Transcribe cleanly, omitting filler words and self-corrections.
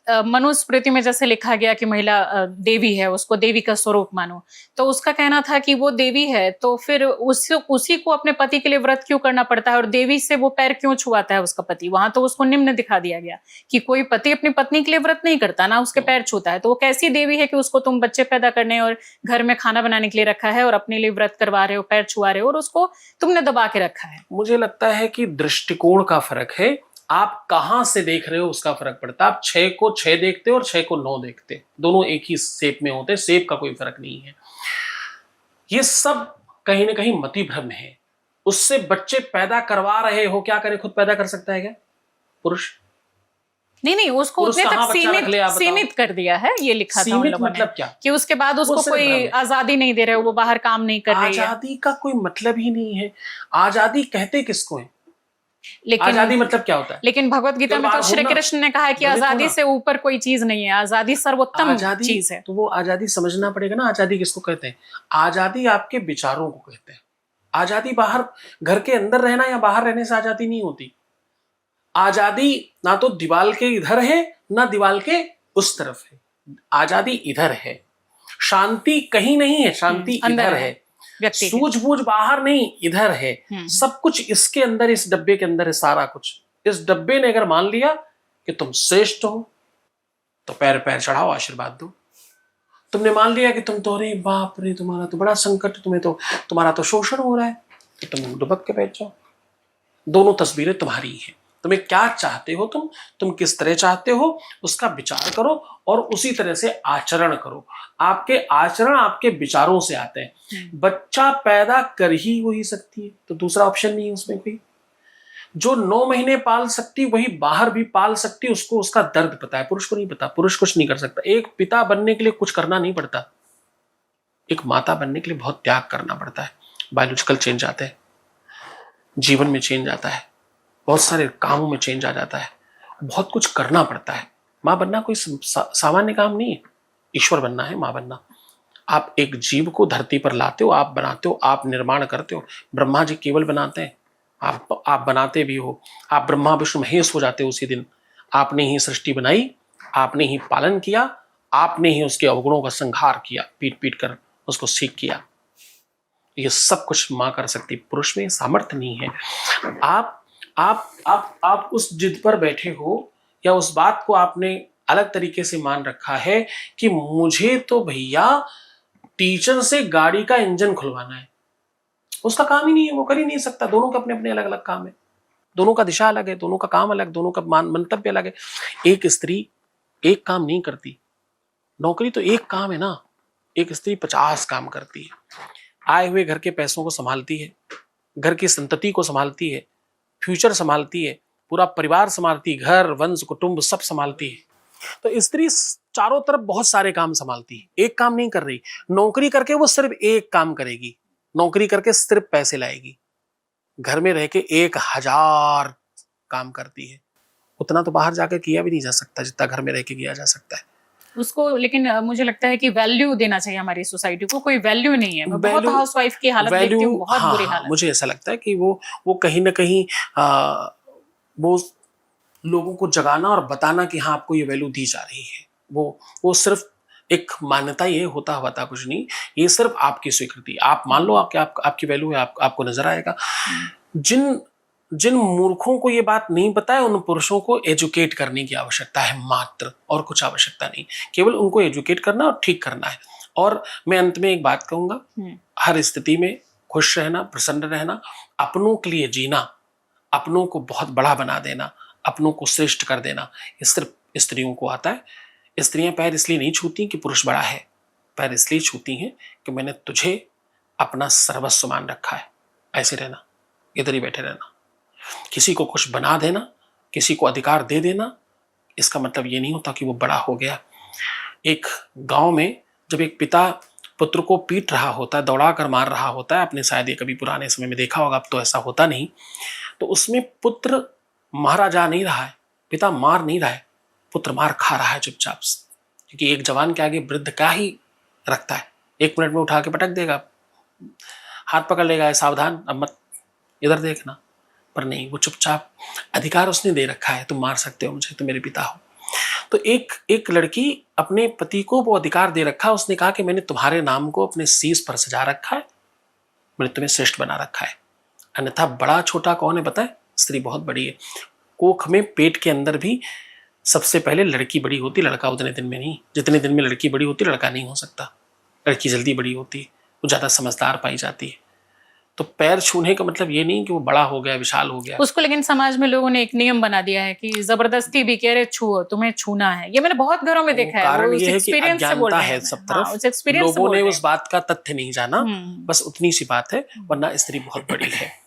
मनुस्मृति में जैसे लिखा गया कि महिला देवी है, उसको देवी का स्वरूप मानो। तो उसका कहना था कि वो देवी है, तो फिर उसी को अपने पति के लिए व्रत क्यों करना पड़ता है और देवी से वो पैर क्यों छुआता है उसका पति? वहां तो उसको निम्न दिखा दिया गया कि कोई पति अपनी पत्नी के लिए व्रत नहीं करता, ना उसके पैर छूता है। तो वो कैसी देवी है कि उसको तुम बच्चे पैदा करने और घर में खाना बनाने के लिए रखा है और अपने लिए व्रत करवा रहे हो, पैर छुआ रहे हो और उसको तुमने दबा के रखा है? मुझे लगता है कि दृष्टिकोण का फर्क है, आप कहां से देख रहे हो उसका फर्क पड़ता है। आप 6 को 6 देखते हो और 6 को 9 देखते, दोनों एक ही शेप में होते हैं, शेप का कोई फर्क नहीं है। ये सब कहीं ना कहीं मति भ्रम है। उससे बच्चे पैदा करवा रहे हो, क्या करे, खुद पैदा कर सकता है क्या पुरुष? नहीं, उसको पुरुष उतने कहां तक बच्चा रख ले, आप सीमित कर दिया है, ये लिखा था उन सीमित लोगों मतलब ने क्या? कि उसके बाद उसको कोई आजादी नहीं दे रहे हो, वो बाहर काम नहीं कर रही है। आजादी का कोई मतलब ही नहीं है। आजादी कहते किसको है? लेकिन आजादी मतलब क्या होता है? लेकिन भगवत गीता में तो श्री कृष्ण ने कहा है कि आजादी से ऊपर कोई चीज नहीं है, आजादी सर्वोत्तम चीज है। तो वो आजादी समझना पड़ेगा ना, आजादी किसको कहते हैं? आजादी आपके विचारों को कहते हैं। आजादी बाहर घर के अंदर रहना या बाहर रहने से आजादी नहीं होती। आजादी ना तो दीवार के इधर है ना दीवार के उस तरफ है, आजादी इधर है। शांति कहीं नहीं है, शांति इधर है। सूझबूझ बाहर नहीं, इधर है। सब कुछ इसके अंदर, इस डब्बे के अंदर है सारा कुछ। इस डब्बे ने अगर मान लिया कि तुम श्रेष्ठ हो तो पैर पैर चढ़ाओ, आशीर्वाद दो। तुमने मान लिया कि तुम तो, अरे बाप रे तुम्हारा तो बड़ा संकट, तुम्हारा तो शोषण हो रहा है, तो तुम दुबक के बैठ जाओ। दोनों तस्वीरें तुम्हारी हैं। तुम्हें क्या चाहते हो, तुम किस तरह चाहते हो उसका विचार करो और उसी तरह से आचरण करो। आपके आचरण आपके विचारों से आते हैं। बच्चा पैदा कर ही वही सकती है, तो दूसरा ऑप्शन नहीं है उसमें कोई। जो 9 महीने पाल सकती वही बाहर भी पाल सकती, उसको उसका दर्द पता है, पुरुष को नहीं पता। पुरुष कुछ नहीं कर सकता। एक पिता बनने के लिए कुछ करना नहीं पड़ता, एक माता बनने के लिए बहुत त्याग करना पड़ता है। बायोलॉजिकल चेंज आते हैं, जीवन में चेंज आता है, बहुत सारे कामों में चेंज आ जाता है, बहुत कुछ करना पड़ता है। मां बनना कोई सामान्य काम नहीं है। ईश्वर बनना है मां बनना। आप एक जीव को धरती पर लाते हो, आप बनाते हो, आप निर्माण करते हो। ब्रह्मा जी केवल बनाते हैं, आप बनाते भी हो। आप ब्रह्मा विष्णु महेश हो जाते हो उसी दिन। आपने ही सृष्टि बनाई, आपने ही पालन किया, आपने ही उसके अवगुणों का संहार किया, पीट पीट कर उसको सीख किया। ये सब कुछ मां कर सकती, पुरुष में सामर्थ्य नहीं है। आप उस जिद पर बैठे हो या उस बात को आपने अलग तरीके से मान रखा है कि मुझे तो भैया टीचर से गाड़ी का इंजन खुलवाना है। उसका काम ही नहीं है, वो कर ही नहीं सकता। दोनों के अपने अपने अलग अलग काम है, दोनों का दिशा अलग है, दोनों का काम अलग, दोनों का मंतव्य अलग है। एक स्त्री एक काम नहीं करती, नौकरी तो एक काम है ना। एक स्त्री 50 काम करती है। आए हुए घर के पैसों को संभालती है, घर की संतति को संभालती है, फ्यूचर संभालती है, पूरा परिवार संभालती है, घर वंश कुटुंब सब संभालती है। तो स्त्री चारों तरफ बहुत सारे काम संभालती है, एक काम नहीं कर रही। नौकरी करके वो सिर्फ एक काम करेगी, नौकरी करके सिर्फ पैसे लाएगी। घर में रह के 1000 काम करती है। उतना तो बाहर जाकर किया भी नहीं जा सकता जितना घर में रह के किया जा सकता है उसको। लेकिन मुझे लगता है कि वैल्यू देना चाहिए हमारी सोसाइटी को। कोई वैल्यू नहीं है। मैं बहुत हाउसवाइफ की हालत देखती हूँ, बहुत बुरी हालत। मुझे ऐसा लगता है कि वो कहीं ना कहीं वो लोगों को जगाना और बताना कि हाँ आपको ये वैल्यू दी जा रही है, वो सिर्फ एक मान्यता ये होता हुआ था कुछ नहीं। ये सिर्फ आपकी स्वीकृति, आप मान लो आपकी वैल्यू है, आपको नजर आएगा। जिन मूर्खों को ये बात नहीं पता है, उन पुरुषों को एजुकेट करने की आवश्यकता है मात्र, और कुछ आवश्यकता नहीं। केवल उनको एजुकेट करना और ठीक करना है। और मैं अंत में एक बात कहूंगा, हर स्थिति में खुश रहना, प्रसन्न रहना, अपनों के लिए जीना, अपनों को बहुत बड़ा बना देना, अपनों को श्रेष्ठ कर देना, ये सिर्फ स्त्रियों को आता है। स्त्रियां पैर इसलिए नहीं छूती कि पुरुष बड़ा है, पैर इसलिए छूती हैं कि मैंने तुझे अपना सर्वस्व मान रखा है। ऐसे रहना, इधर ही बैठे रहना। किसी को कुछ बना देना, किसी को अधिकार दे देना, इसका मतलब ये नहीं होता कि वो बड़ा हो गया। एक गांव में जब एक पिता पुत्र को पीट रहा होता है, दौड़ा कर मार रहा होता है, आपने शायद ये कभी पुराने समय में देखा होगा, अब तो ऐसा होता नहीं, तो उसमें पुत्र मारा जा नहीं रहा है, पिता मार नहीं रहा है, पुत्र मार खा रहा है चुपचाप। क्योंकि एक जवान के आगे वृद्ध क्या ही रखता है, 1 मिनट में उठा के पटक देगा, हाथ पकड़ लेगा, सावधान अब मत इधर देखना। पर नहीं, वो चुपचाप, अधिकार उसने दे रखा है, तुम मार सकते हो मुझे, तुम मेरे पिता हो। तो एक एक लड़की अपने पति को वो अधिकार दे रखा है, उसने कहा कि मैंने तुम्हारे नाम को अपने शीश पर सजा रखा है, मैंने तुम्हें श्रेष्ठ बना रखा है। अन्यथा बड़ा छोटा कौन है बताए? स्त्री बहुत बड़ी है। कोख में पेट के अंदर भी सबसे पहले लड़की बड़ी होती, लड़का उतने दिन में नहीं। जितने दिन में लड़की बड़ी होती लड़का नहीं हो सकता। लड़की जल्दी बड़ी होती है, वो ज्यादा समझदार पाई जाती है। तो पैर छूने का मतलब ये नहीं कि वो बड़ा हो गया, विशाल हो गया। उसको लेकिन समाज में लोगों ने एक नियम बना दिया है कि जबरदस्ती भी कह रहे छुओ, तुम्हें छूना है। ये मैंने बहुत घरों में देखा है। कारण वो उस ये है कि एक्सपीरियंस से बोल अज्ञानता रहे है हैं। सब हाँ, तरफ, उस एक्सपीरियंस से लोगों बोल ने रहे उस बात का तथ्य नहीं जाना, हैं। बस उतनी सी बात है, वरना स्त्री बहुत बड़ी है।